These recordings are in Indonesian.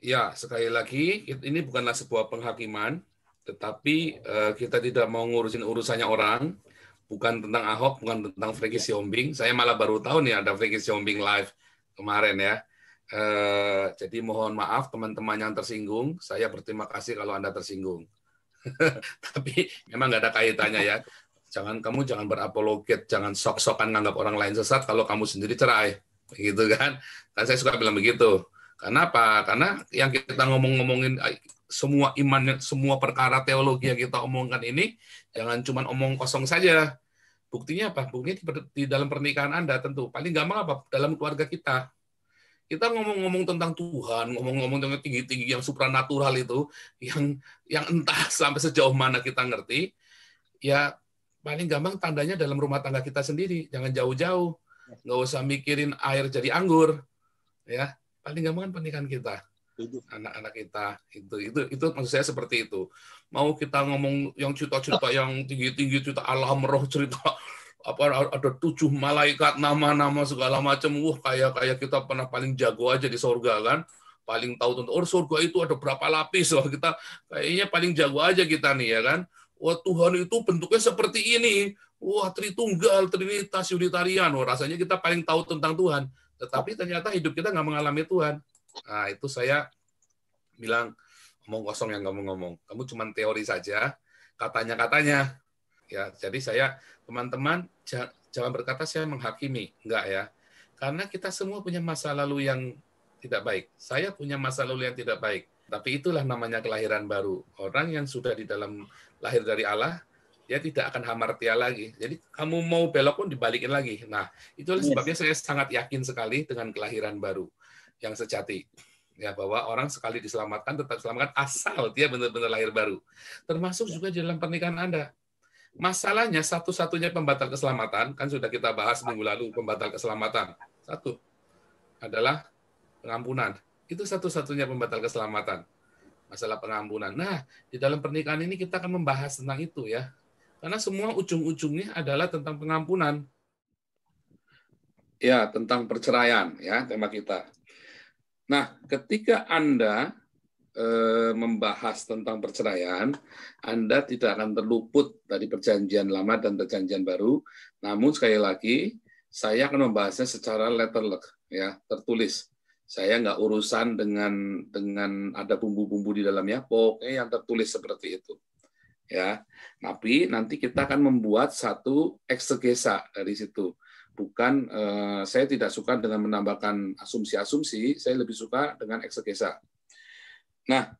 Ya, sekali lagi, ini bukanlah sebuah penghakiman, tetapi kita tidak mau ngurusin urusannya orang, bukan tentang Ahok, bukan tentang Frankie Siombing. Saya malah baru tahu nih ada Frankie Siombing live kemarin ya. Jadi mohon maaf teman-teman yang tersinggung, saya berterima kasih kalau Anda tersinggung. Tapi memang nggak ada kaitannya ya. Kamu jangan berapologet, jangan sok-sokan nganggap orang lain sesat kalau kamu sendiri cerai, gitu kan? Kan saya suka bilang begitu. Karena apa? Karena yang kita ngomongin semua iman, semua perkara teologi yang kita omongkan ini jangan cuma omong kosong saja. Buktinya apa? Buktinya di dalam pernikahan Anda tentu. Paling gampang apa? Dalam keluarga kita. Kita ngomong-ngomong tentang Tuhan, ngomong-ngomong tentang tinggi-tinggi yang supranatural itu, yang entah sampai sejauh mana kita ngerti, ya paling gampang tandanya dalam rumah tangga kita sendiri. Jangan jauh-jauh. Nggak usah mikirin air jadi anggur. Ya, paling gampang kan pernikahan kita. Anak-anak kita. Itu maksud saya seperti itu. Mau kita ngomong yang cerita-cerita yang tinggi-tinggi, cerita alam roh, cerita apa ada 7 malaikat, nama-nama segala macam. Kayak kita pernah paling jago aja di surga kan. Paling tahu tentang surga itu ada berapa lapis. Wah, kita kayaknya paling jago aja kita nih ya kan. Wah, Tuhan itu bentuknya seperti ini. Wah, Tritunggal, Trinitas, Unitarian. Wah, rasanya kita paling tahu tentang Tuhan. Tetapi ternyata hidup kita nggak mengalami Tuhan. Nah, itu saya bilang, omong kosong yang kamu ngomong. Kamu cuma teori saja, katanya-katanya. Ya, jadi saya, teman-teman, jangan berkata saya menghakimi. Enggak ya. Karena kita semua punya masa lalu yang tidak baik. Saya punya masa lalu yang tidak baik. Tapi itulah namanya kelahiran baru. Orang yang sudah di dalam lahir dari Allah, dia tidak akan hamartia lagi. Jadi kamu mau belok pun dibalikin lagi. Nah, itulah sebabnya saya sangat yakin sekali dengan kelahiran baru yang sejati. Ya, bahwa orang sekali diselamatkan tetap diselamatkan asal dia benar-benar lahir baru. Termasuk juga di dalam pernikahan Anda. Masalahnya satu-satunya pembatal keselamatan, kan sudah kita bahas minggu lalu, pembatal keselamatan. Satu adalah pengampunan. Itu satu-satunya pembatal keselamatan. Masalah pengampunan. Nah, di dalam pernikahan ini kita akan membahas tentang itu ya. Karena semua ujung-ujungnya adalah tentang pengampunan. Ya, tentang perceraian ya, tema kita. Nah, ketika Anda membahas tentang perceraian, Anda tidak akan terluput dari perjanjian lama dan perjanjian baru. Namun sekali lagi, saya akan membahasnya secara letterlek, ya, tertulis. Saya nggak urusan dengan ada bumbu-bumbu di dalamnya, pokoknya yang tertulis seperti itu. Ya, tapi nanti kita akan membuat satu eksegesa dari situ. Bukan, saya tidak suka dengan menambahkan asumsi-asumsi, saya lebih suka dengan eksegesa. Nah,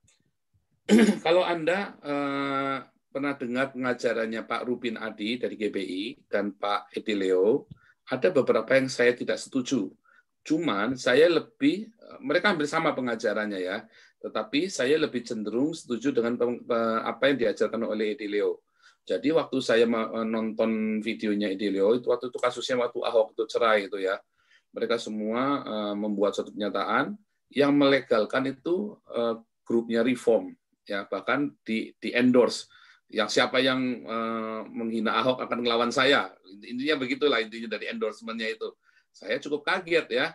kalau Anda pernah dengar pengajarannya Pak Rubin Adi dari GBI dan Pak Edileo, ada beberapa yang saya tidak setuju. Cuman saya lebih, mereka hampir sama pengajarannya ya, tetapi saya lebih cenderung setuju dengan apa yang diajarkan oleh Edileo. Jadi waktu saya menonton videonya Edileo, waktu itu kasusnya waktu Ahok itu cerai itu ya, mereka semua membuat suatu pernyataan yang melegalkan itu grupnya Reform, ya bahkan di endorse, yang siapa yang menghina Ahok akan melawan saya, intinya begitulah intinya dari endorsementnya itu. Saya cukup kaget ya,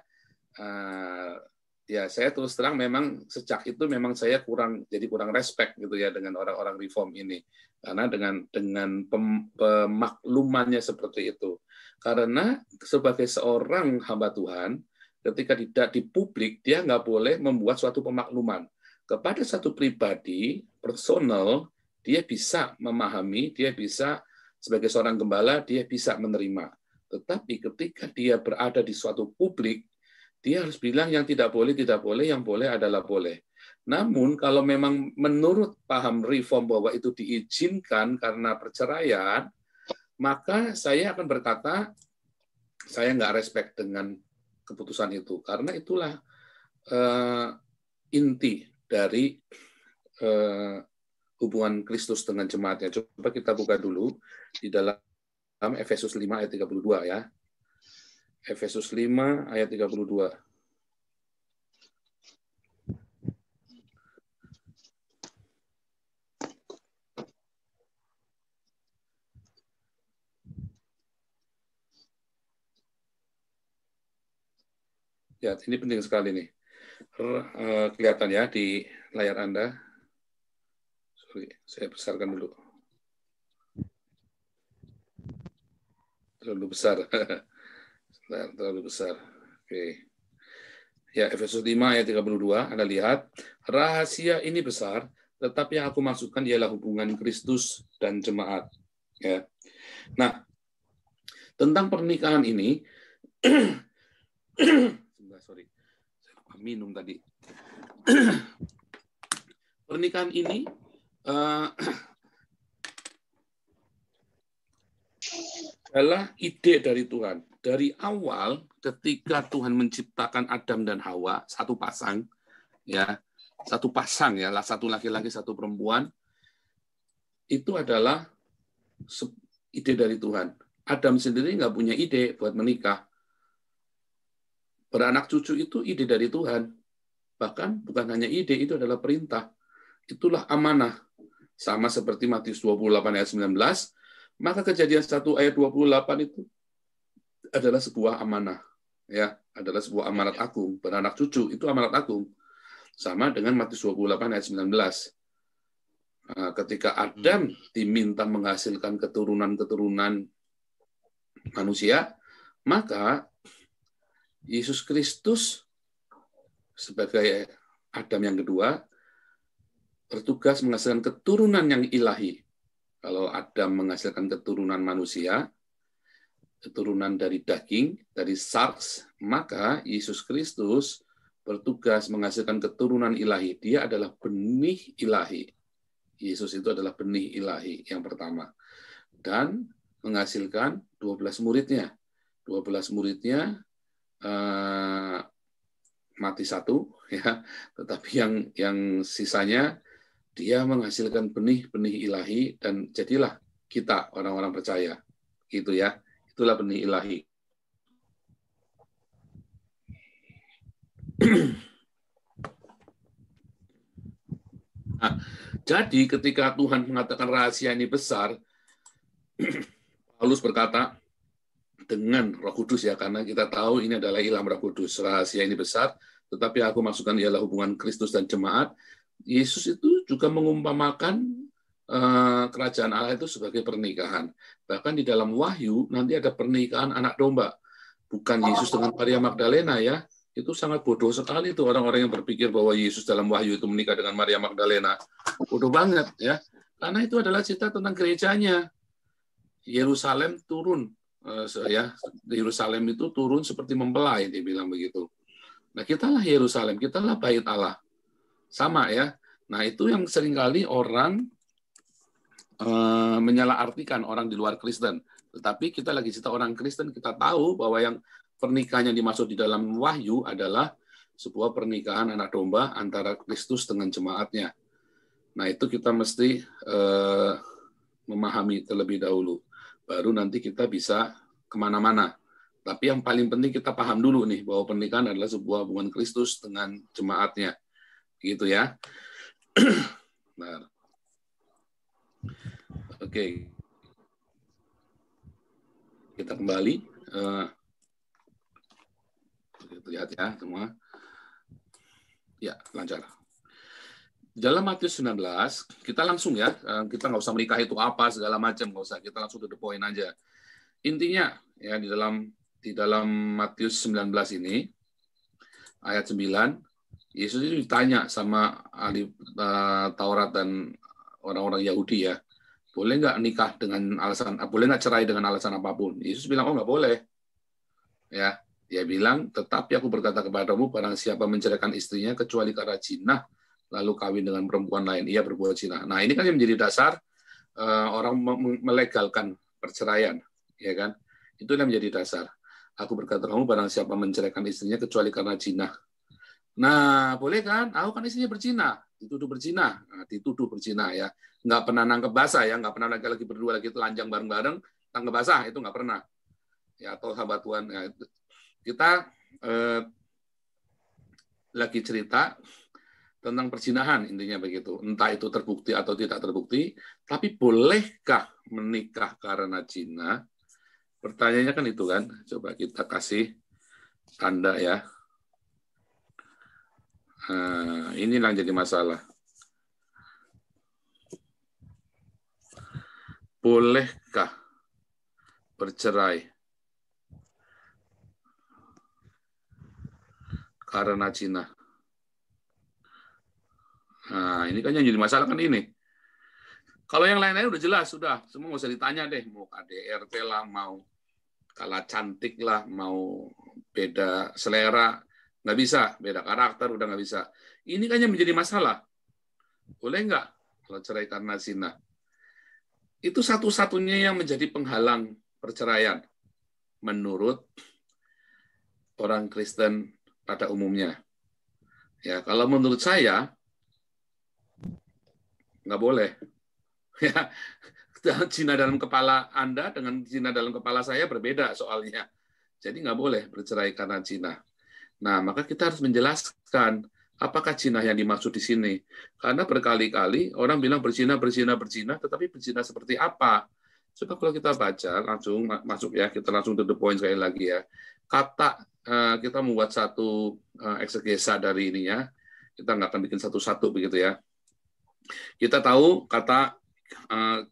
ya saya terus terang memang sejak itu memang saya kurang respect gitu ya dengan orang-orang Reform ini, karena dengan pemaklumannya seperti itu. Karena sebagai seorang hamba Tuhan, ketika tidak di publik dia nggak boleh membuat suatu pemakluman. Kepada satu pribadi, personal, dia bisa memahami, dia bisa sebagai seorang gembala, dia bisa menerima. Tetapi ketika dia berada di suatu publik, dia harus bilang yang tidak boleh, yang boleh adalah boleh. Namun kalau memang menurut paham Reform bahwa itu diizinkan karena perceraian, maka saya akan berkata, saya nggak respect dengan keputusan itu. Karena itulah inti dari hubungan Kristus dengan jemaatnya. Coba kita buka dulu di dalam Efesus 5 ayat 32 ya. Efesus 5 ayat 32. Ya, ini penting sekali nih. Kelihatan ya di layar Anda. Sorry, saya besarkan dulu. Terlalu besar. Terlalu besar. Oke. Ya, Efesus 5 ayat 32, Anda lihat, rahasia ini besar, tetapi yang aku maksudkan ialah hubungan Kristus dan jemaat. Ya. Nah, tentang pernikahan ini, sorry, saya lupa minum tadi. Pernikahan ini adalah ide dari Tuhan. Dari awal, ketika Tuhan menciptakan Adam dan Hawa, satu pasang, ya, satu laki-laki, satu perempuan, itu adalah ide dari Tuhan. Adam sendiri nggak punya ide buat menikah. Beranak cucu itu ide dari Tuhan. Bahkan bukan hanya ide, itu adalah perintah. Itulah amanah. Sama seperti Matius 28 ayat 19, maka Kejadian 1 ayat 28 itu adalah sebuah amanah, ya, adalah sebuah amanat agung. Beranak cucu itu amanat agung. Sama dengan Matius 28 ayat 19. Ketika Adam diminta menghasilkan keturunan-keturunan manusia, maka Yesus Kristus sebagai Adam yang kedua bertugas menghasilkan keturunan yang ilahi. Kalau Adam menghasilkan keturunan manusia, keturunan dari daging, dari sarks, maka Yesus Kristus bertugas menghasilkan keturunan ilahi. Dia adalah benih ilahi. Yesus itu adalah benih ilahi yang pertama. Dan menghasilkan 12 muridnya. 12 muridnya mati satu, ya. Tetapi yang sisanya dia menghasilkan benih-benih ilahi dan jadilah kita orang-orang percaya. Gitu ya. Itulah benih ilahi. Nah, jadi ketika Tuhan mengatakan rahasia ini besar, Paulus berkata dengan Roh Kudus, ya, karena kita tahu ini adalah ilham Roh Kudus. Rahasia ini besar, tetapi aku masukkan ialah hubungan Kristus dan jemaat. Yesus itu juga mengumpamakan kerajaan Allah itu sebagai pernikahan. Bahkan di dalam Wahyu nanti ada pernikahan anak domba. Bukan Yesus dengan Maria Magdalena, ya. Itu sangat bodoh sekali itu orang-orang yang berpikir bahwa Yesus dalam Wahyu itu menikah dengan Maria Magdalena. Bodoh banget, ya. Karena itu adalah cerita tentang gerejanya. Yerusalem turun, ya. Yerusalem itu turun seperti mempelai, dia bilang begitu. Nah, kitalah Yerusalem, kitalah bait Allah. Sama, ya. Nah, itu yang seringkali orang menyalahartikan orang di luar Kristen. Tetapi kita lagi cerita orang Kristen, kita tahu bahwa yang pernikahan yang dimaksud di dalam Wahyu adalah sebuah pernikahan anak domba antara Kristus dengan jemaatnya. Nah, itu kita mesti memahami terlebih dahulu. Baru nanti kita bisa kemana-mana. Tapi yang paling penting kita paham dulu nih, bahwa pernikahan adalah sebuah hubungan Kristus dengan jemaatnya. Gitu ya. Nah, oke. Kita kembali. Lihat ya semua. Ya, lancar. Dalam Matius 19, kita langsung ya, kita nggak usah menikah itu apa, segala macam, nggak usah. Kita langsung to the point aja. Intinya, ya, di dalam Matius 19 ini, ayat 9, Yesus itu ditanya sama ahli Taurat dan orang-orang Yahudi, ya, boleh nggak nikah dengan alasan, boleh nggak cerai dengan alasan apapun? Yesus bilang, oh nggak boleh. Ya, dia bilang, tetapi aku berkata kepadamu, barang siapa menceraikan istrinya kecuali karena zina, lalu kawin dengan perempuan lain, ia berbuat zina. Nah, ini kan yang menjadi dasar orang melegalkan perceraian, ya kan? Itu yang menjadi dasar. Aku berkata kamu, barang siapa menceraikan istrinya kecuali karena zina. Nah, boleh kan? Aku kan istrinya berzina, dituduh berzina, dituduh berzina, ya. Nggak pernah nangkep basah, ya, nggak pernah lagi berdua lagi telanjang bareng-bareng, tangkep basah itu nggak pernah. Ya, atau sahabat Tuhan, ya, kita lagi cerita tentang perzinahan, intinya begitu. Entah itu terbukti atau tidak terbukti, tapi bolehkah menikah karena zina? Pertanyaannya kan itu kan. Coba kita kasih tanda, ya. Nah, inilah yang jadi masalah. Bolehkah bercerai karena zina? Nah, ini kan yang jadi masalah kan ini. Kalau yang lain-lain udah jelas, sudah. Semua nggak usah ditanya deh. Mau KDRT lah, mau kalah cantik lah, mau beda selera, nggak bisa. Beda karakter, udah nggak bisa. Ini kan yang menjadi masalah. Boleh nggak kalau cerai karena zina? Itu satu-satunya yang menjadi penghalang perceraian menurut orang Kristen pada umumnya. Ya, kalau menurut saya nggak boleh. Ya, zina dalam kepala Anda dengan zina dalam kepala saya berbeda soalnya. Jadi nggak boleh bercerai karena zina. Nah, maka kita harus menjelaskan apakah zina yang dimaksud di sini. Karena berkali-kali orang bilang berzina, berzina, berzina, tetapi berzina seperti apa? Coba kalau kita baca, langsung masuk ya, kita langsung to the point sekali lagi ya. Kata, kita membuat satu eksegesa dari ininya, kita nggak akan bikin satu-satu begitu ya. Kita tahu kata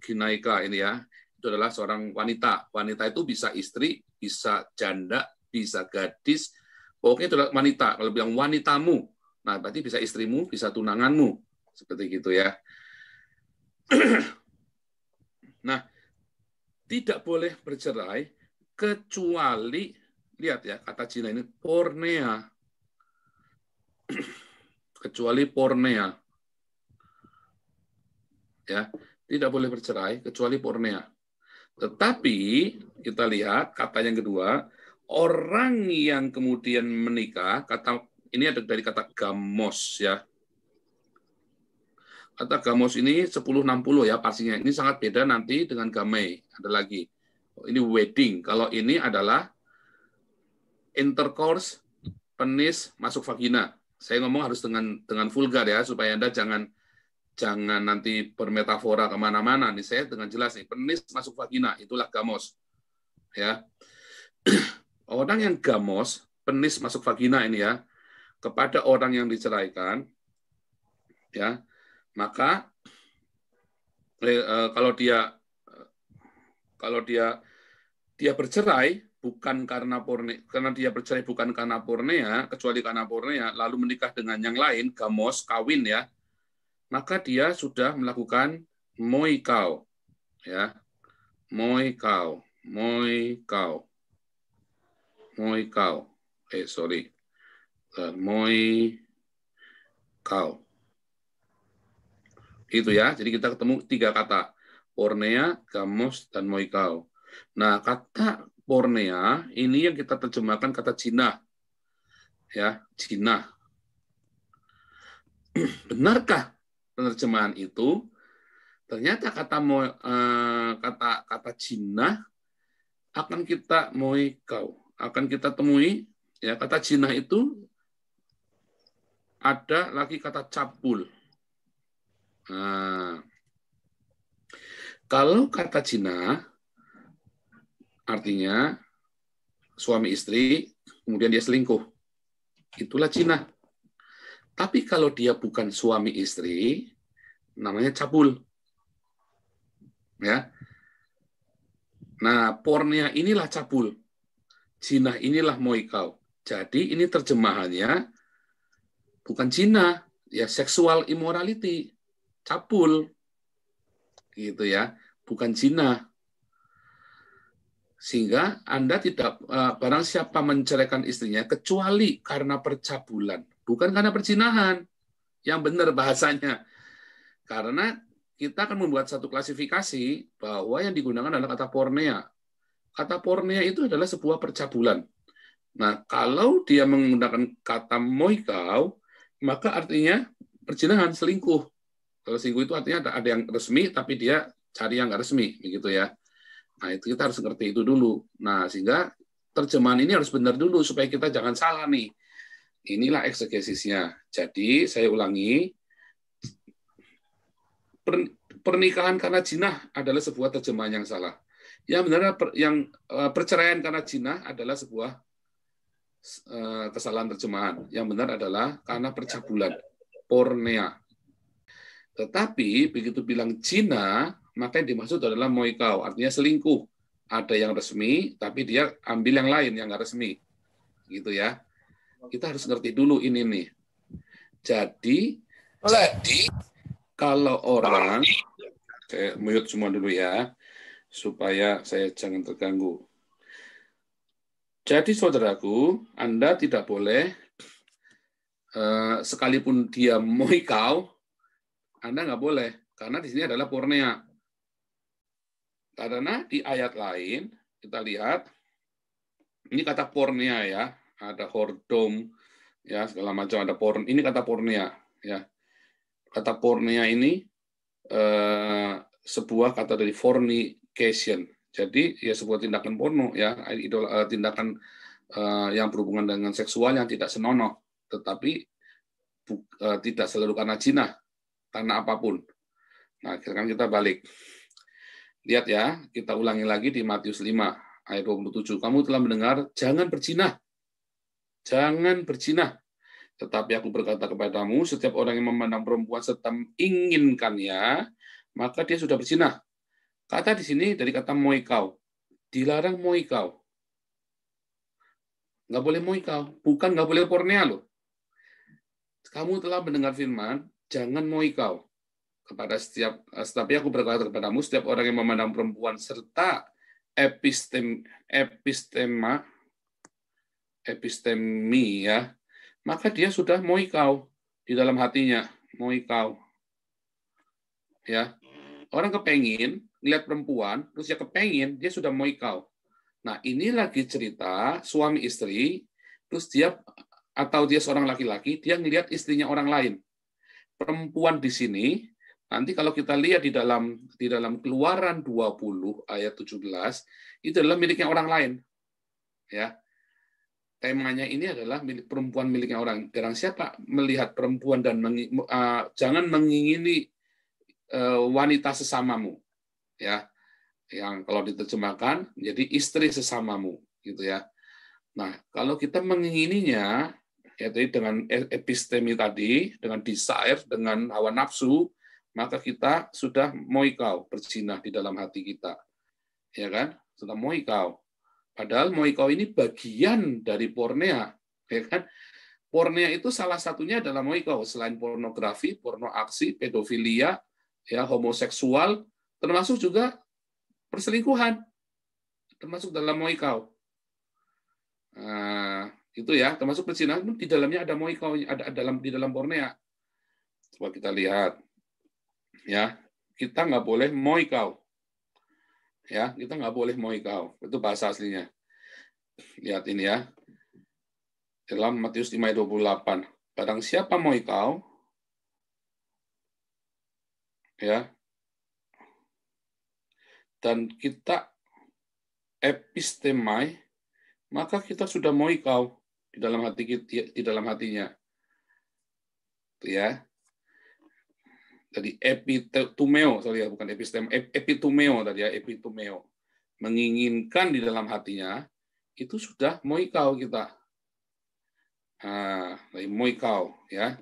ginaika ini ya, itu adalah seorang wanita. Wanita itu bisa istri, bisa janda, bisa gadis, pokoknya itu adalah wanita. Kalau bilang wanitamu, nah berarti bisa istrimu, bisa tunanganmu, seperti gitu ya. Nah, tidak boleh bercerai kecuali, lihat ya, kata Cina ini pornea, kecuali pornea, ya, tidak boleh bercerai kecuali pornea. Tetapi kita lihat kata yang kedua, orang yang kemudian menikah, kata ini ada dari kata gamos ya. Kata gamos ini 1060 ya pastinya. Ini sangat beda nanti dengan gamai. Ada lagi. Ini wedding. Kalau ini adalah intercourse, penis masuk vagina. Saya ngomong harus dengan vulgar ya supaya Anda jangan nanti bermetafora kemana-mana. Nih saya dengan jelas nih, penis masuk vagina, itulah gamos. Ya, orang yang gamos, penis masuk vagina ini ya, kepada orang yang diceraikan, ya, maka kalau dia bercerai bukan karena karena dia bercerai bukan karena pornea, kecuali karena pornea, lalu menikah dengan yang lain, gamos, kawin ya, maka dia sudah melakukan moikau, ya, moikau, moikau, moikau, moikau, itu ya. Jadi kita ketemu 3 kata, pornea, gamos, dan moikau. Nah, kata pornea ini yang kita terjemahkan kata Cina, ya, Cina. Benarkah penerjemahan itu? Ternyata kata Cina akan kita akan kita temui ya, kata Cina itu ada lagi kata cabul. Nah, kalau kata Cina artinya suami istri kemudian dia selingkuh, itulah Cina. Tapi kalau dia bukan suami istri, namanya cabul. Ya. Nah, pornea inilah cabul. Zina inilah moikau. Jadi ini terjemahannya bukan zina, ya seksual immorality, cabul. Gitu ya, bukan zina. Sehingga Anda tidak barang siapa menceraikan istrinya kecuali karena percabulan, bukan karena perzinahan. Yang benar bahasanya. Karena kita akan membuat satu klasifikasi bahwa yang digunakan adalah kata pornea. Kata pornea itu adalah sebuah percabulan. Nah, kalau dia menggunakan kata moikau, maka artinya perzinahan, selingkuh. Kalau selingkuh itu artinya ada yang resmi, tapi dia cari yang nggak resmi, begitu ya. Nah, itu kita harus ngerti itu dulu. Nah, sehingga terjemahan ini harus benar dulu, supaya kita jangan salah nih. Inilah eksegesisnya. Jadi, saya ulangi, pernikahan karena zina adalah sebuah terjemahan yang salah. Yang benar yang perceraian karena zina adalah sebuah kesalahan terjemahan. Yang benar adalah karena percabulan, pornea. Tetapi begitu bilang Cina, maka yang dimaksud adalah moikau, artinya selingkuh. Ada yang resmi, tapi dia ambil yang lain yang nggak resmi, gitu ya. Kita harus ngerti dulu ini nih. Jadi kalau orang, saya mute semua dulu ya, supaya saya jangan terganggu. Jadi saudaraku, Anda tidak boleh, sekalipun dia moikau, Anda nggak boleh, karena di sini adalah pornea. Karena di ayat lain, kita lihat, ini kata pornea ya, ada hordom, ya segala macam ada porn. Ini kata pornea, ya. Kata pornea ini sebuah kata dari fornication. Jadi ya sebuah tindakan porno, ya, tindakan yang berhubungan dengan seksual yang tidak senonoh, tetapi tidak selalu karena zina, karena apapun. Nah, sekarang kita balik. Lihat ya, kita ulangi lagi di Matius 5 ayat 27. Kamu telah mendengar, jangan berzina. Jangan berzina. Tetapi aku berkata kepadamu, setiap orang yang memandang perempuan serta menginginkannya, maka dia sudah berzina. Kata di sini dari kata moikau. Dilarang moikau. Nggak boleh moikau. Bukan nggak boleh pornea loh. Kamu telah mendengar firman, jangan moikau. Tapi aku berkata kepadamu, setiap orang yang memandang perempuan serta epistemi ya, maka dia sudah moikau di dalam hatinya, moikau. Ya, orang kepengin lihat perempuan, terus dia kepengin, dia sudah moikau. Nah, ini lagi cerita suami istri, terus dia atau dia seorang laki-laki, dia ngelihat istrinya orang lain. Perempuan di sini, nanti kalau kita lihat di dalam Keluaran 20 ayat 17, itu adalah miliknya orang lain. Ya. Temanya ini adalah perempuan miliknya orang. Barang siapa melihat perempuan dan jangan mengingini wanita sesamamu. Ya. Yang kalau diterjemahkan jadi istri sesamamu, gitu ya. Nah, kalau kita mengingininya, yaitu dengan epistemi tadi, dengan desire, dengan hawa nafsu, maka kita sudah moikau, berzina di dalam hati kita. Ya kan? Sudah moikau. Padahal moikau ini bagian dari pornea. Ya kan? Pornea itu salah satunya adalah moikau. Selain pornografi, porno aksi, pedofilia, ya, homoseksual, termasuk juga perselingkuhan. Termasuk dalam moikau. Nah, itu ya, termasuk perzinahan di dalamnya ada moikau, ada di dalam pornea. Coba kita lihat. Ya, kita nggak boleh moikau. Ya, kita nggak boleh moikau. Itu bahasa aslinya. Lihat ini ya. Dalam Matius 5 ayat 28. Barang siapa moikau, ya, dan kita epistemai, maka kita sudah moikau di dalam hatinya. Itu ya. Jadi epitumeo, sorry ya, bukan epistem, epitumeo tadi ya, epitumeo. Menginginkan di dalam hatinya, itu sudah moikau kita. Nah, moikau ya.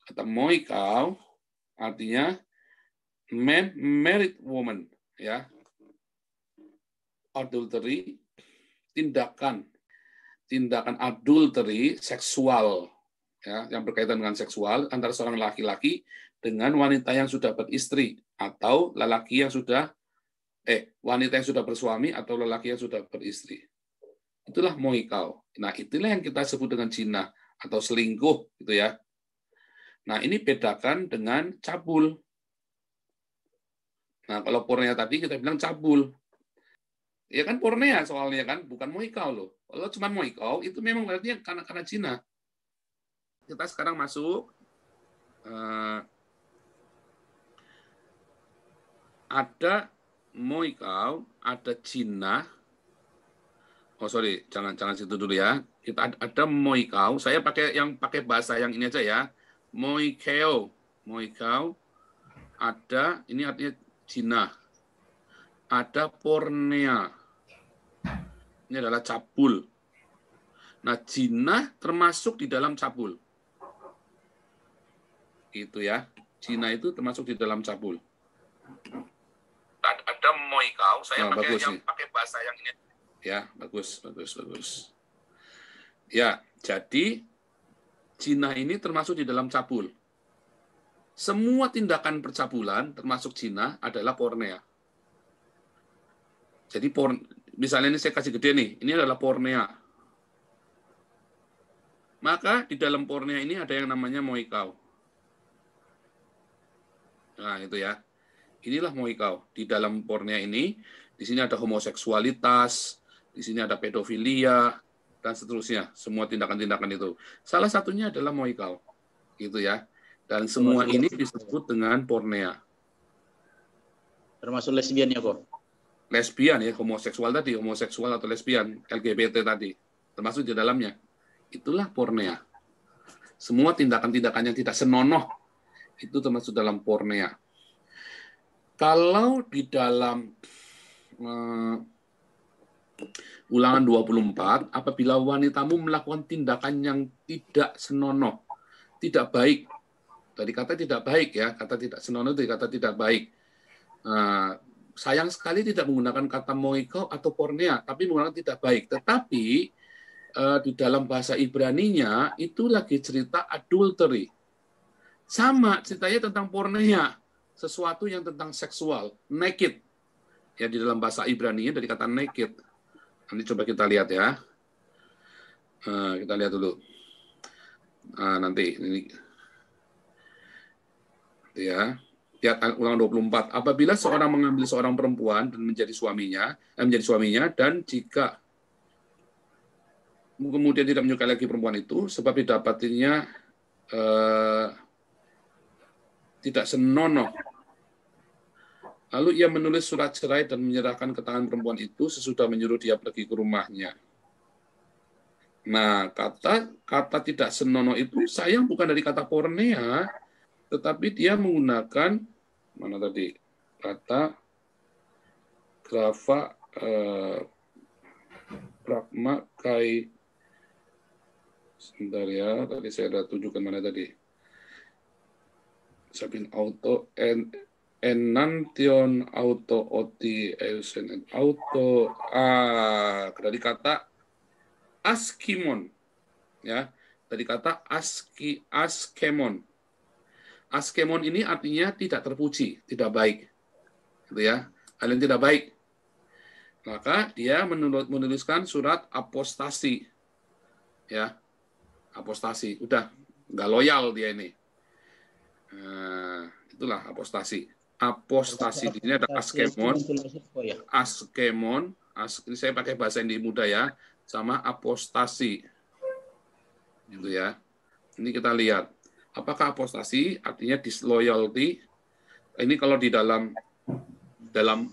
Kata moikau artinya man married woman ya. Adultery, tindakan adultery seksual ya, yang berkaitan dengan seksual antara seorang laki-laki dengan wanita yang sudah beristri atau lelaki yang sudah wanita yang sudah bersuami atau lelaki yang sudah beristri. Itulah moikau. Nah, itulah yang kita sebut dengan zina atau selingkuh gitu ya. Nah, ini bedakan dengan cabul. Nah, kalau pornea tadi kita bilang cabul. Ya kan pornea soalnya kan, bukan moikau loh. Kalau cuma moikau itu memang berarti karena zina. Kita sekarang masuk ada moikau, ada zina. Oh sorry, jangan situ dulu ya. Kita ada moikau. Saya pakai bahasa yang ini aja ya. Moikeo, ada ini artinya zina. Ada pornea. Ini adalah cabul. Nah, jinah termasuk di dalam cabul. Itu ya. Jinah itu termasuk di dalam cabul. Ada moikau, saya pakai bahasa yang ini. Ya, bagus. Ya, jadi jinah ini termasuk di dalam cabul. Semua tindakan percabulan termasuk jinah adalah pornea. Jadi misalnya ini saya kasih gede nih, ini adalah pornea. Maka di dalam pornea ini ada yang namanya moikau. Nah, itu ya. Inilah moikau. Di dalam pornea ini, di sini ada homoseksualitas, di sini ada pedofilia, dan seterusnya. Semua tindakan-tindakan itu. Salah satunya adalah moikau. Gitu ya. Dan semua ini disebut dengan pornea. Termasuk lesbian ya, kok? Lesbian ya, homoseksual tadi, homoseksual atau lesbian, LGBT tadi. Termasuk di dalamnya. Itulah pornea. Semua tindakan-tindakan yang tidak senonoh, itu termasuk dalam pornea. Kalau di dalam Ulangan 24, apabila wanitamu melakukan tindakan yang tidak senonoh, tidak baik. Tadi kata tidak baik ya, kata tidak senonoh itu kata tidak baik. Sayang sekali tidak menggunakan kata moikau atau pornea, tapi menggunakan tidak baik. Tetapi di dalam bahasa Ibraninya itu lagi cerita adultery. Sama ceritanya tentang pornea, sesuatu yang tentang seksual, naked. Ya di dalam bahasa Ibraninya dari kata naked. Nanti coba kita lihat ya. Kita lihat dulu. Nanti ini ya. Lihat Ulangan 24. Apabila seorang mengambil seorang perempuan dan menjadi suaminya dan jika kemudian tidak menyukai lagi perempuan itu sebab didapatinya tidak senonoh. Lalu ia menulis surat cerai dan menyerahkan ke tangan perempuan itu sesudah menyuruh dia pergi ke rumahnya. Nah, kata tidak senonoh itu sayang bukan dari kata pornea, tetapi dia menggunakan mana tadi kata grava pragma kai. Sebentar ya, tadi saya sudah tunjukkan mana tadi. Sabin auto enantion auto oti eusen auto dari kata askimon ya, dari kata askemon. Askemon ini artinya tidak terpuji, tidak baik. Gitu ya. Hal yang tidak baik. Maka dia menuliskan surat apostasi. Ya. Apostasi. Udah nggak loyal dia ini. Itulah apostasi. Apostasi ini ada askemon. Askemon, ini saya pakai bahasa yang mudah ya, sama apostasi. Gitu ya. Ini kita lihat. Apakah apostasi artinya disloyalty? Ini kalau di dalam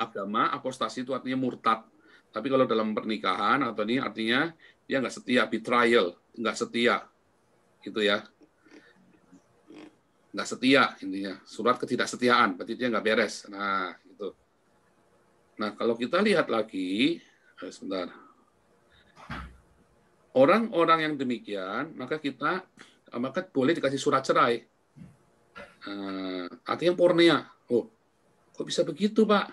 agama apostasi itu artinya murtad. Tapi kalau dalam pernikahan atau ini artinya dia nggak setia, betrayal, nggak setia, gitu ya. Nggak setia intinya. Surat ketidaksetiaan, berarti dia nggak beres. Nah, gitu. Nah, kalau kita lihat lagi, sebentar. Orang-orang yang demikian, maka boleh dikasih surat cerai. Artinya pornea. Oh, kok bisa begitu, Pak?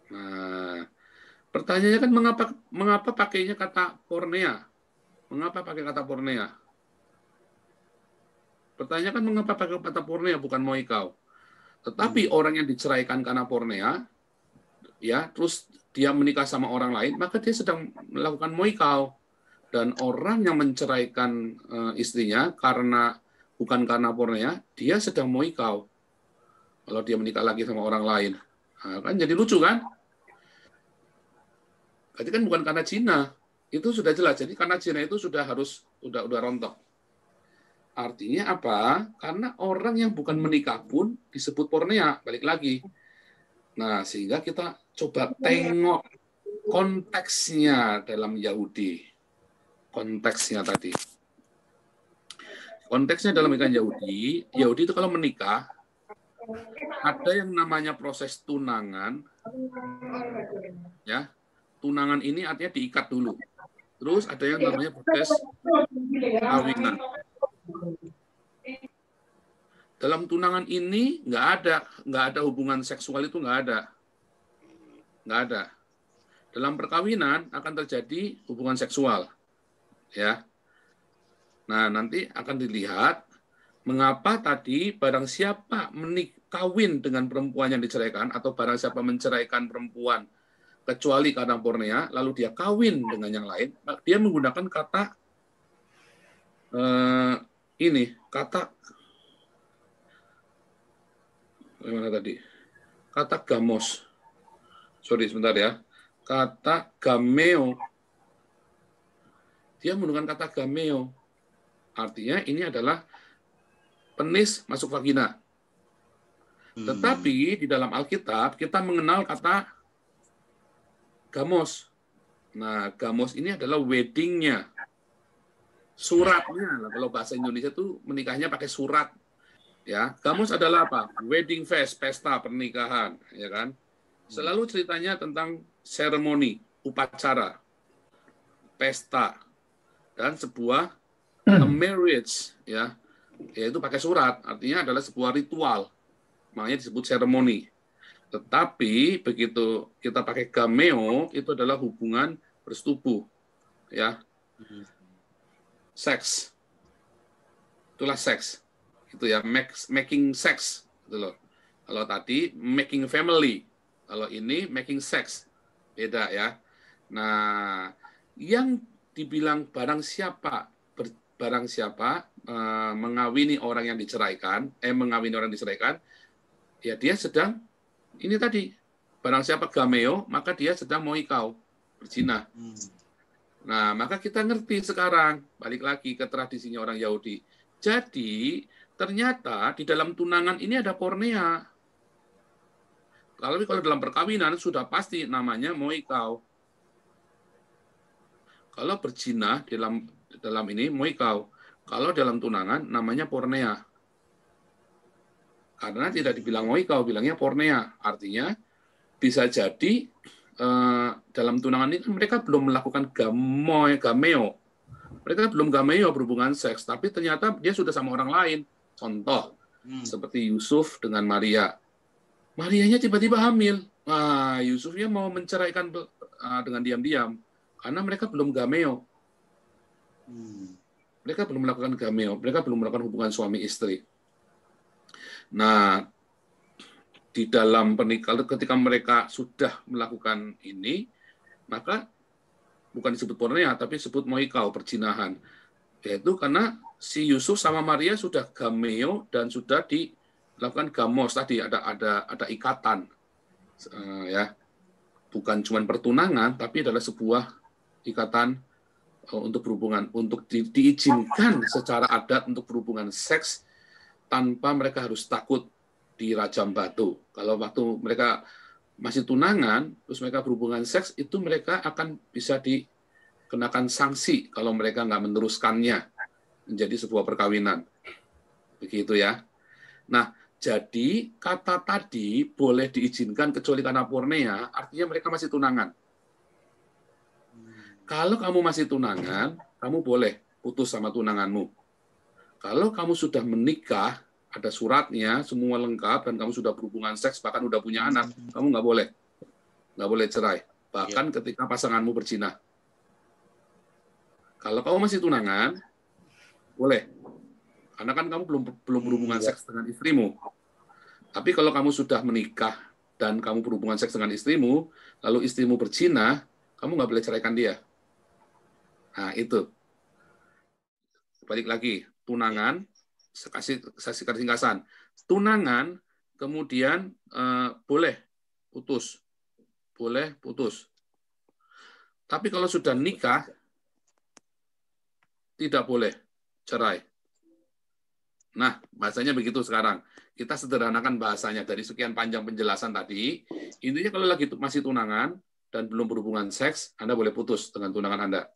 Nah, pertanyaannya kan mengapa pakainya kata pornea? Mengapa pakai kata pornea? Pertanyaan kan mengapa pakai kata pornea bukan moikau? Tetapi orang yang diceraikan karena pornea, ya, terus dia menikah sama orang lain, maka dia sedang melakukan moikau. Dan orang yang menceraikan istrinya bukan karena pornea, dia sedang moikau. Kalau dia menikah lagi sama orang lain, kan jadi lucu kan? Berarti kan bukan karena zina, itu sudah jelas. Jadi karena zina itu sudah rontok. Artinya apa? Karena orang yang bukan menikah pun disebut pornea, balik lagi. Nah, sehingga kita coba tengok konteksnya dalam Yahudi. Konteksnya tadi. Konteksnya dalam ikan Yahudi itu kalau menikah, ada yang namanya proses tunangan, ya, tunangan ini artinya diikat dulu. Terus ada yang namanya proses perkawinan. Dalam tunangan ini nggak ada hubungan seksual, itu nggak ada. Dalam perkawinan akan terjadi hubungan seksual, ya. Nah, nanti akan dilihat mengapa tadi barang siapa kawin dengan perempuan yang diceraikan, atau barang siapa menceraikan perempuan kecuali karena pornea, lalu dia kawin dengan yang lain, dia menggunakan kata gimana tadi? Kata gamos. Sorry, sebentar ya. Kata gameo. Dia menggunakan kata gameo. Artinya ini adalah penis masuk vagina. Tetapi di dalam Alkitab kita mengenal kata gamos. Nah, gamos ini adalah wedding-nya. Suratnya. Kalau bahasa Indonesia itu menikahnya pakai surat. Ya, gamos adalah apa? Wedding fest, pesta pernikahan, ya kan? Selalu ceritanya tentang seremoni, upacara, pesta, dan sebuah marriage, ya, yaitu pakai surat, artinya adalah sebuah ritual, makanya disebut seremoni. Tetapi begitu kita pakai gameo, itu adalah hubungan bersetubuh, ya, seks, itulah seks, itu ya, making sex, gitu loh. Kalau tadi making family, kalau ini making sex, beda ya. Nah, yang dibilang barang siapa mengawini orang yang diceraikan, ya dia sedang ini tadi, barang siapa gameo, maka dia sedang moikau, berzina. Nah, maka kita ngerti sekarang, balik lagi ke tradisinya orang Yahudi. Jadi, ternyata di dalam tunangan ini ada pornea. Kalau dalam perkawinan sudah pasti namanya moikau. Kalau berzina dalam ini moikau. Kalau dalam tunangan namanya pornea. Karena tidak dibilang moikau, bilangnya pornea. Artinya bisa jadi dalam tunangan ini mereka belum melakukan gameo. Mereka belum gameo berhubungan seks, tapi ternyata dia sudah sama orang lain. Contoh, seperti Yusuf dengan Maria. Marianya tiba-tiba hamil. Nah, Yusufnya mau menceraikan dengan diam-diam karena mereka belum gameo. Mereka belum melakukan gameo, mereka belum melakukan hubungan suami istri. Nah, di dalam pernikahan ketika mereka sudah melakukan ini, maka bukan disebut pornea tapi disebut moikau, perzinahan. Yaitu karena si Yusuf sama Maria sudah gameo dan sudah dilakukan gamos tadi, ada ikatan. Ya, bukan cuma pertunangan, tapi adalah sebuah ikatan untuk berhubungan, untuk diizinkan secara adat untuk berhubungan seks tanpa mereka harus takut dirajam batu. Kalau waktu mereka masih tunangan, terus mereka berhubungan seks, itu mereka akan bisa dikenakan sanksi kalau mereka nggak meneruskannya menjadi sebuah perkawinan. Begitu ya. Nah, jadi kata tadi boleh diizinkan kecuali karena pornea, artinya mereka masih tunangan. Kalau kamu masih tunangan, kamu boleh putus sama tunanganmu. Kalau kamu sudah menikah, ada suratnya, semua lengkap, dan kamu sudah berhubungan seks, bahkan udah punya anak, kamu nggak boleh cerai. Bahkan ketika pasanganmu berzina. Kalau kamu masih tunangan, boleh. Karena kan kamu belum berhubungan seks dengan istrimu. Tapi kalau kamu sudah menikah dan kamu berhubungan seks dengan istrimu, lalu istrimu berzina, kamu nggak boleh ceraikan dia. Nah, itu. Balik lagi, tunangan, kasih ringkasan. Tunangan, kemudian boleh putus. Tapi kalau sudah nikah, tidak boleh cerai. Nah, bahasanya begitu sekarang. Kita sederhanakan bahasanya dari sekian panjang penjelasan tadi. Intinya kalau lagi masih tunangan dan belum berhubungan seks, Anda boleh putus dengan tunangan Anda.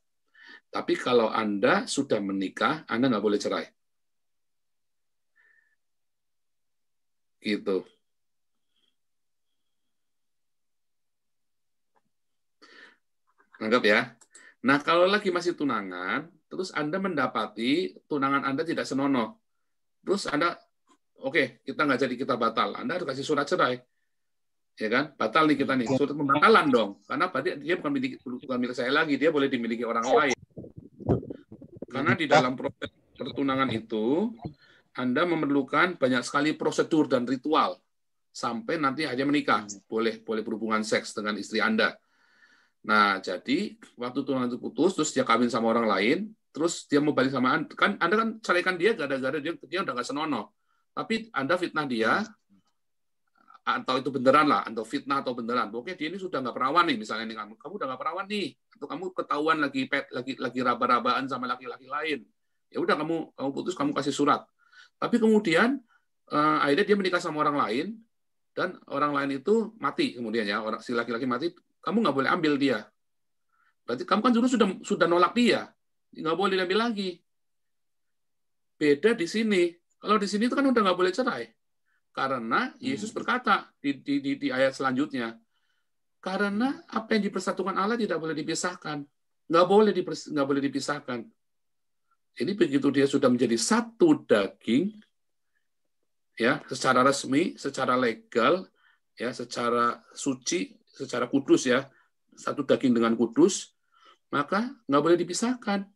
Tapi kalau Anda sudah menikah, Anda nggak boleh cerai. Gitu. Anggap ya. Nah, kalau lagi masih tunangan, terus Anda mendapati tunangan Anda tidak senonoh. Terus Anda, oke, kita nggak jadi, kita batal. Anda harus kasih surat cerai. Ya kan? Batal nih kita nih. Surat pembatalan dong. Karena dia bukan milik saya lagi, dia boleh dimiliki orang lain. Karena di dalam proses pertunangan itu, Anda memerlukan banyak sekali prosedur dan ritual sampai nanti aja menikah. Boleh berhubungan seks dengan istri Anda. Nah, jadi waktu tunangan itu putus, terus dia kawin sama orang lain, terus dia mau balik sama Anda, kan Anda kan ceraikan dia gara-gara dia udah nggak senonoh. Tapi Anda fitnah dia, atau itu beneran lah, atau fitnah atau beneran. Oke, dia ini sudah nggak perawan nih, misalnya nih kamu udah nggak perawan nih, atau kamu ketahuan lagi raba-rabaan sama laki-laki lain. Ya udah kamu putus, kamu kasih surat. Tapi kemudian akhirnya dia menikah sama orang lain, dan orang lain itu mati kemudian ya, si laki-laki mati, kamu nggak boleh ambil dia. Berarti kamu kan dulu sudah nolak dia, nggak boleh diambil lagi. Beda di sini. Kalau di sini itu kan udah nggak boleh cerai. Karena Yesus berkata di ayat selanjutnya, karena apa yang dipersatukan Allah tidak boleh dipisahkan. Nggak boleh dipisahkan. Ini begitu dia sudah menjadi satu daging, ya, secara resmi, secara legal, ya, secara suci, secara kudus ya, satu daging dengan kudus, maka nggak boleh dipisahkan.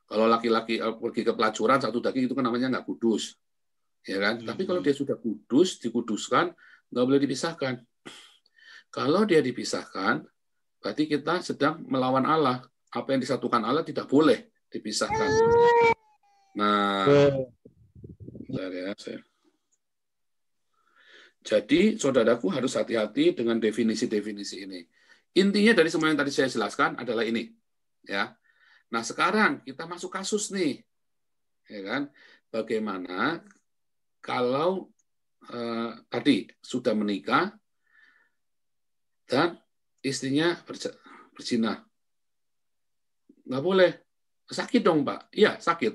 Kalau laki-laki pergi ke pelacuran satu daging itu kan namanya nggak kudus, ya kan? Tapi kalau dia sudah kudus, dikuduskan, nggak boleh dipisahkan. Kalau dia dipisahkan, berarti kita sedang melawan Allah. Apa yang disatukan Allah tidak boleh dipisahkan. Nah, ya, jadi saudaraku harus hati-hati dengan definisi-definisi ini. Intinya dari semua yang tadi saya jelaskan adalah ini, ya. Nah, sekarang kita masuk kasus nih, ya kan? Bagaimana kalau tadi sudah menikah dan istrinya berzina? Nggak boleh. Sakit dong, Pak. Iya, sakit.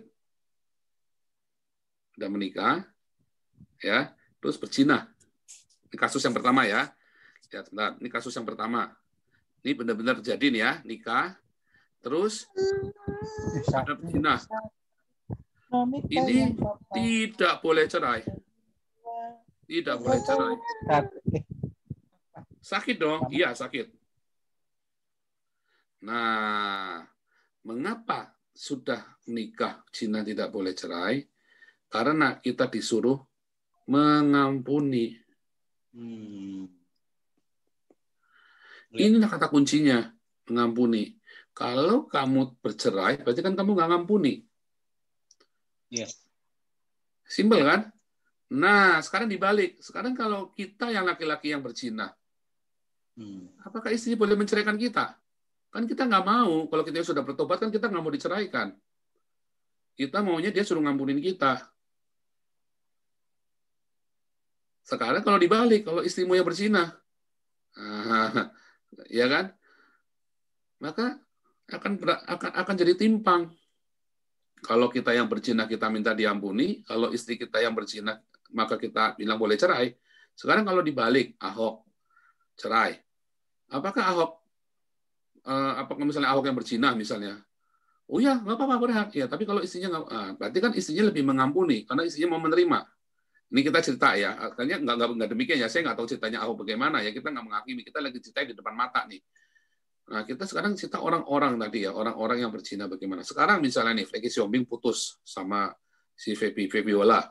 Sudah menikah, ya, terus berzina. Ini kasus yang pertama ya. Ya, sebentar. Ini kasus yang pertama. Ini benar-benar terjadi nih ya, nikah. Terus ada berzina. Ini tidak boleh cerai. Tidak boleh cerai. Sakit dong? Iya, sakit. Nah, mengapa sudah nikah zina tidak boleh cerai? Karena kita disuruh mengampuni. Inilah kata kuncinya, mengampuni. Kalau kamu bercerai, berarti kan kamu nggak ngampuni. Yes. Simpel kan? Nah, sekarang dibalik. Sekarang kalau kita yang laki-laki yang berzina, apakah istri boleh menceraikan kita? Kan kita nggak mau. Kalau kita sudah bertobat, kan kita nggak mau diceraikan. Kita maunya dia suruh ngampunin kita. Sekarang kalau dibalik, kalau istrimu yang berzina, ya kan? Maka akan jadi timpang. Kalau kita yang berzina kita minta diampuni, kalau istri kita yang berzina maka kita bilang boleh cerai. Sekarang kalau dibalik, Ahok cerai. Apakah Ahok apakah misalnya Ahok yang berzina misalnya? Oh ya, nggak apa-apa berhak. Ya, tapi kalau istrinya nggak, berarti kan istrinya lebih mengampuni karena istrinya mau menerima. Ini kita cerita ya, artinya nggak demikian ya. Saya nggak tahu ceritanya Ahok bagaimana ya. Kita nggak menghakimi, kita lagi cerita di depan mata nih. Nah, kita sekarang cerita orang-orang tadi ya, orang-orang yang berzina bagaimana. Sekarang misalnya nih, Frankie Siombing putus sama si Febiola.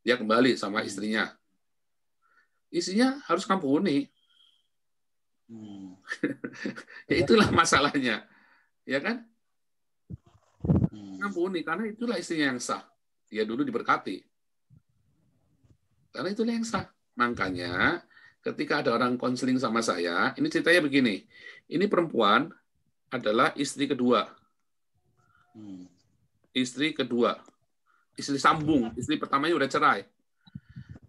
Dia kembali sama istrinya. Istrinya harus ngampuni. Ya itulah masalahnya. Ya kan? Ngampuni, karena itulah istrinya yang sah. Dia dulu diberkati. Karena itulah yang sah. Makanya, ketika ada orang konseling sama saya, ini ceritanya begini. Ini perempuan adalah istri kedua. Istri kedua. Istri sambung. Istri pertamanya udah cerai.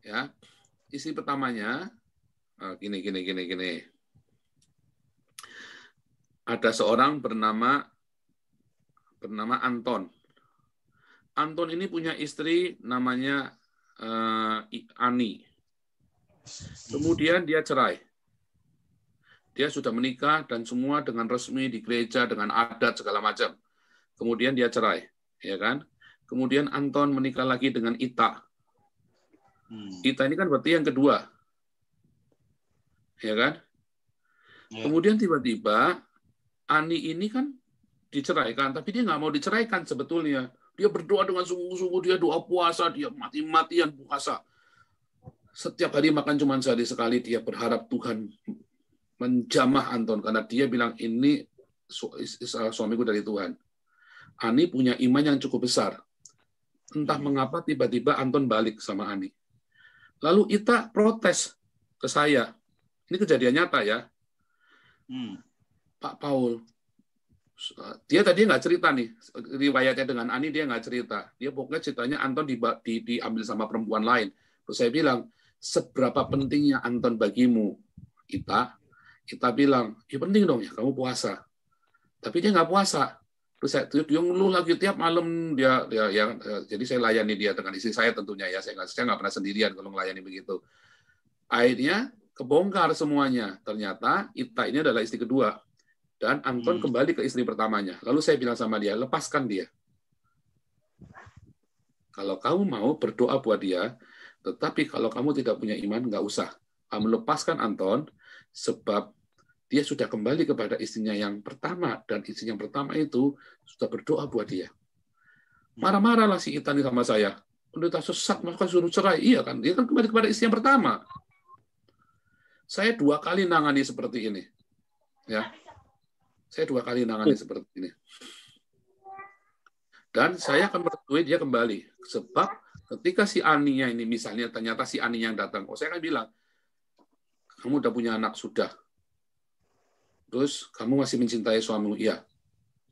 Ya. Istri pertamanya, gini. Ada seorang bernama Anton. Anton ini punya istri namanya Ani. Kemudian dia cerai. Dia sudah menikah dan semua dengan resmi di gereja dengan adat segala macam. Kemudian dia cerai, ya kan? Kemudian Anton menikah lagi dengan Ita. Ita ini kan berarti yang kedua, ya kan? Kemudian tiba-tiba Ani ini kan diceraikan, tapi dia nggak mau diceraikan sebetulnya. Dia berdoa dengan sungguh-sungguh, dia doa puasa, dia mati-matian puasa. Setiap hari makan cuma sehari sekali, dia berharap Tuhan menjamah Anton, karena dia bilang, ini suamiku dari Tuhan. Ani punya iman yang cukup besar. Entah mengapa tiba-tiba Anton balik sama Ani. Lalu Ita protes ke saya. Ini kejadian nyata ya. Pak Paul, dia tadi nggak cerita nih, riwayatnya dengan Ani dia nggak cerita. Dia pokoknya ceritanya Anton diambil sama perempuan lain. Terus saya bilang, seberapa pentingnya Anton bagimu, Ita? Kita bilang, ya penting dong ya, kamu puasa. Tapi dia nggak puasa. Terus dia ngeluh lagi tiap malam dia ya, jadi saya layani dia dengan istri saya tentunya ya. Saya nggak pernah sendirian kalau melayani begitu. Akhirnya kebongkar semuanya. Ternyata Ita ini adalah istri kedua. Dan Anton kembali ke istri pertamanya. Lalu saya bilang sama dia, lepaskan dia. Kalau kamu mau berdoa buat dia, tetapi kalau kamu tidak punya iman, nggak usah. Kamu lepaskan Anton, sebab dia sudah kembali kepada istrinya yang pertama, dan istri yang pertama itu sudah berdoa buat dia. Marah-marahlah si Ita sama saya. Pendeta sesat, maka suruh cerai. Iya kan, dia kan kembali kepada istri yang pertama. Saya 2 kali nangani seperti ini. Ya, saya 2 kali nangani seperti ini. Dan saya akan merestui dia kembali. Sebab ketika si Aninya ini, misalnya ternyata si Aninya yang datang, saya akan bilang, kamu udah punya anak, sudah. Terus kamu masih mencintai suamimu? Iya.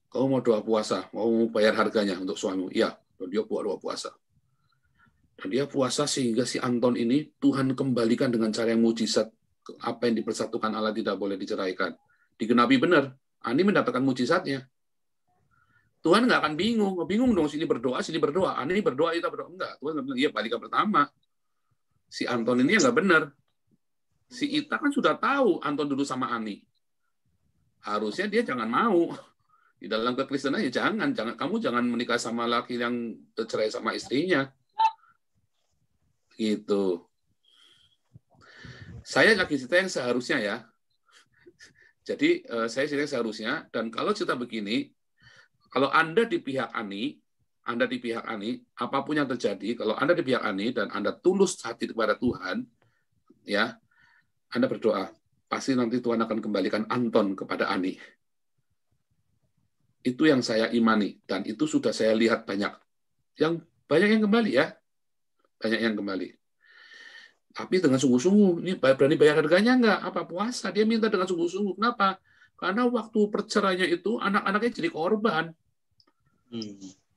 Kamu mau doa puasa? Mau bayar harganya untuk suamimu? Iya. Dan dia buat doa puasa. Dan dia puasa sehingga si Anton ini Tuhan kembalikan dengan cara yang mujizat. Apa yang dipersatukan Allah tidak boleh diceraikan. Digenapi benar. Ani mendapatkan mujizatnya. Tuhan nggak akan bingung. Bingung dong, sini berdoa, sini berdoa. Ani berdoa, kita berdoa. Enggak. Tuhan nggak bilang, iya balikan pertama. Si Anton ini nggak benar. Si Ita kan sudah tahu Anton dulu sama Ani. Harusnya dia jangan mau. Di dalam kekristenan ya jangan kamu jangan menikah sama laki yang bercerai sama istrinya. Gitu. Saya lagi cerita yang seharusnya ya. Jadi saya cerita seharusnya, dan kalau cerita begini, kalau Anda di pihak Ani, apapun yang terjadi, kalau Anda di pihak Ani dan Anda tulus hati kepada Tuhan, ya, Anda berdoa, pasti nanti Tuhan akan kembalikan Anton kepada Ani. Itu yang saya imani, dan itu sudah saya lihat banyak. Banyak yang kembali ya. Banyak yang kembali. Tapi dengan sungguh-sungguh, ini berani bayar harganya enggak? Apa puasa? Dia minta dengan sungguh-sungguh. Kenapa? Karena waktu perceraiannya itu, anak-anaknya jadi korban.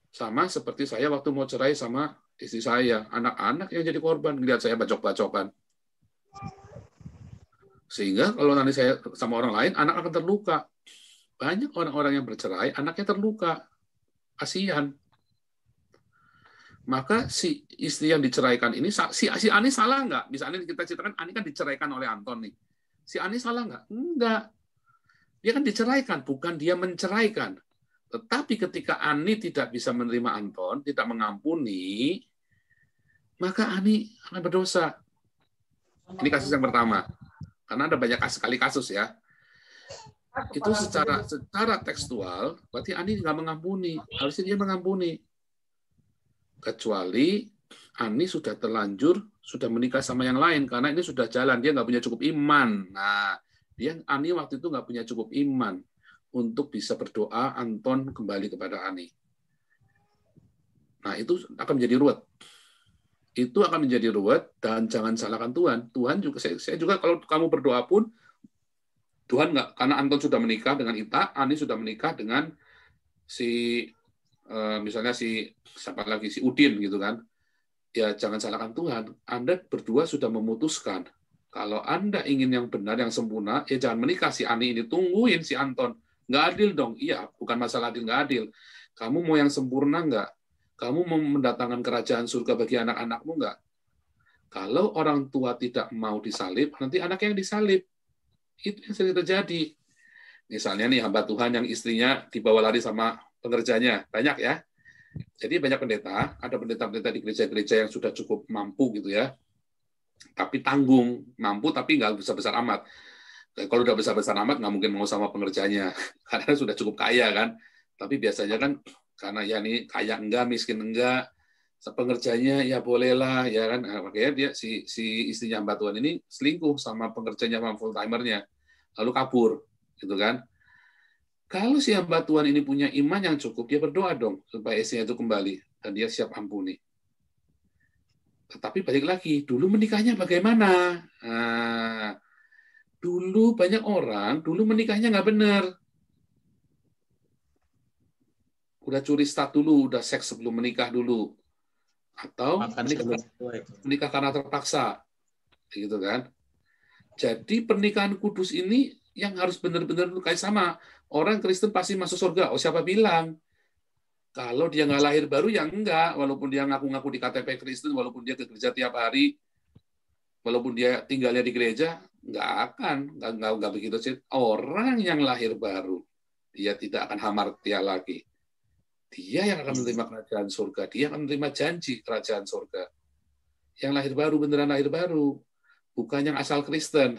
Sama seperti saya waktu mau cerai sama istri saya. Anak-anak yang jadi korban. Lihat saya bacok-bacokan. Sehingga kalau nanti saya sama orang lain, anak akan terluka. Banyak orang-orang yang bercerai, anaknya terluka. Kasihan. Maka si istri yang diceraikan ini, si Ani salah nggak? Misalnya kita ceritakan, Ani kan diceraikan oleh Anton nih. Si Ani salah nggak? Enggak. Dia kan diceraikan, bukan dia menceraikan. Tetapi ketika Ani tidak bisa menerima Anton, tidak mengampuni, maka Ani akan berdosa. Ini kasus yang pertama. Karena ada banyak sekali kasus ya. Itu secara tekstual, berarti Ani nggak mengampuni. Harusnya dia mengampuni. Kecuali Ani sudah terlanjur, sudah menikah sama yang lain, karena ini sudah jalan, dia nggak punya cukup iman. Nah, Ani waktu itu nggak punya cukup iman untuk bisa berdoa Anton kembali kepada Ani. Nah, itu akan menjadi ruwet. Itu akan menjadi ruwet, dan jangan salahkan Tuhan. Tuhan juga, saya juga kalau kamu berdoa pun, Tuhan nggak, karena Anton sudah menikah dengan Ita, Ani sudah menikah dengan si misalnya siapa lagi, si Udin gitu kan, ya jangan salahkan Tuhan. Anda berdua sudah memutuskan kalau Anda ingin yang benar, yang sempurna, ya jangan menikah si Ani ini, tungguin si Anton. Nggak adil dong. Iya, bukan masalah adil nggak adil. Kamu mau yang sempurna nggak? Kamu mau mendatangkan kerajaan surga bagi anak-anakmu nggak? Kalau orang tua tidak mau disalib, nanti anaknya yang disalib. Itu yang sering terjadi. Misalnya nih hamba Tuhan yang istrinya dibawa lari sama pengerjanya, banyak ya. Jadi banyak pendeta, ada pendeta-pendeta di gereja-gereja yang sudah cukup mampu gitu ya, tapi tanggung, mampu tapi nggak besar-besar amat. Kalau udah besar-besar amat nggak mungkin mau sama pengerjanya, karena sudah cukup kaya kan. Tapi biasanya kan karena ya nih kaya enggak, miskin enggak, pengerjanya ya bolehlah ya kan. Nah, makanya dia si istrinya hamba Tuhan ini selingkuh sama pengerjanya, sama full timernya, lalu kabur, gitu kan. Kalau si hamba Tuhan ini punya iman yang cukup, dia berdoa dong supaya istrinya itu kembali dan dia siap ampuni. Tetapi balik lagi, dulu menikahnya bagaimana? Nah, dulu banyak orang, dulu menikahnya nggak benar. Udah curi stat dulu, udah seks sebelum menikah dulu. Atau menikah karena terpaksa. Gitu kan. Jadi pernikahan kudus ini yang harus benar-benar kayak sama. Orang Kristen pasti masuk surga. Oh, siapa bilang? Kalau dia nggak lahir baru, ya enggak. Walaupun dia ngaku-ngaku di KTP Kristen, walaupun dia ke gereja tiap hari, walaupun dia tinggalnya di gereja, nggak begitu sih. Orang yang lahir baru, dia tidak akan hamartia lagi. Dia yang akan menerima kerajaan surga. Dia akan menerima janji kerajaan surga. Yang lahir baru, beneran lahir baru. Bukan yang asal Kristen.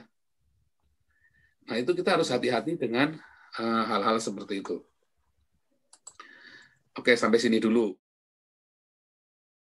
Nah, itu kita harus hati-hati dengan hal-hal seperti itu. Oke, sampai sini dulu.